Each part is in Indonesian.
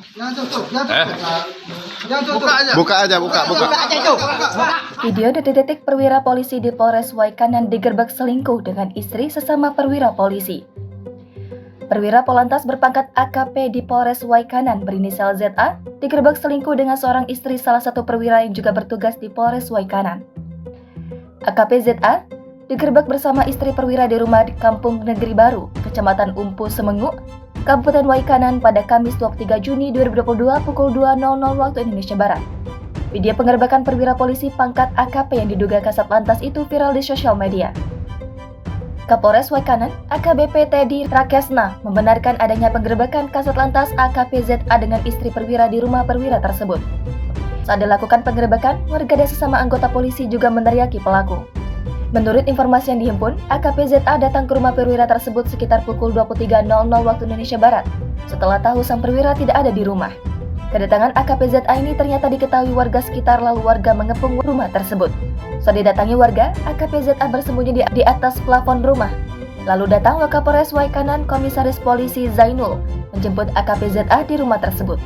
Jangan tutup, jangan tutup. Jangan tutup. Buka aja. Buka aja itu. Video detik-detik perwira polisi di Polres Waikanan digerebek selingkuh dengan istri sesama perwira polisi. Perwira Polantas berpangkat AKP di Polres Waikanan berinisial ZA digerebek selingkuh dengan seorang istri salah satu perwira yang juga bertugas di Polres Waikanan. AKP ZA digerebek bersama istri perwira di rumah di Kampung Negeri Baru, Kecamatan Umpu Semengu, Kabupaten Waikanan pada Kamis 23 Juni 2022 pukul 2.00 waktu Indonesia Barat. Video penggerebekan perwira polisi pangkat AKP yang diduga Kasat Lantas itu viral di sosial media. Kapolres Waikanan, AKBP Teddy Rakesna, membenarkan adanya penggerebekan Kasat Lantas AKP ZA dengan istri perwira di rumah perwira tersebut. Saat dilakukan penggerebekan, warga dan sesama anggota polisi juga meneriaki pelaku. Menurut informasi yang dihimpun, AKP ZA datang ke rumah perwira tersebut sekitar pukul 23.00 waktu Indonesia Barat, setelah tahu sang perwira tidak ada di rumah. Kedatangan AKP ZA ini ternyata diketahui warga sekitar lalu warga mengepung rumah tersebut. Saat didatangi warga, AKP ZA bersembunyi di atas plafon rumah. Lalu datang Wakapolres Waikanan Komisaris Polisi Zainul menjemput AKP ZA di rumah tersebut.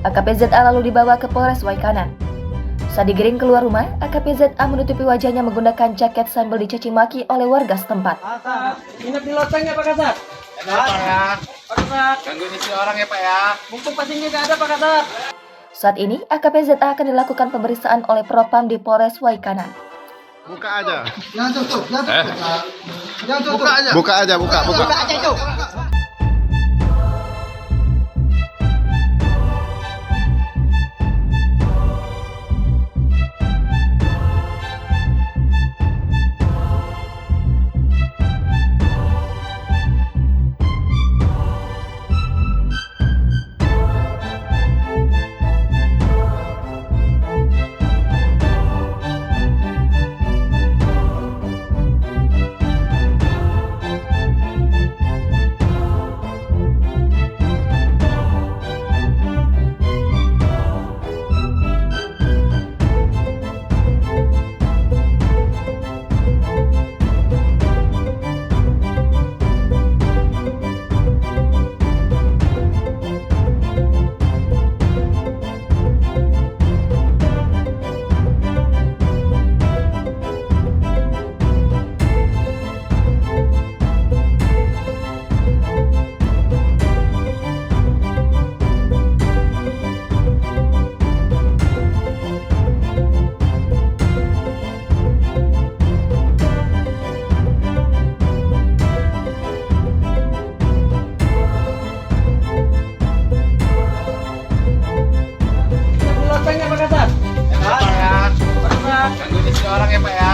AKP ZA lalu dibawa ke Polres Waikanan. Saat digiring keluar rumah, AKP ZA menutupi wajahnya menggunakan jaket sambil dicaci maki oleh warga setempat. Inap di loteng ya Pak Kasat? Ada Pak ya. Pak Kasat, Gangguin isi orang ya Pak ya. mumpung passingnya nggak ada Pak Kasat. Saat ini, AKP ZA akan dilakukan pemeriksaan oleh Propam di Polres Waikanan. Buka aja. Jangan tutup, jangan tutup. Jangan tutup. Buka aja. Buka aja itu. Inap di loteng ya Pak Kasat? Ada Pak ya. Pak Kasat, Gangguin isi orang ya Pak ya.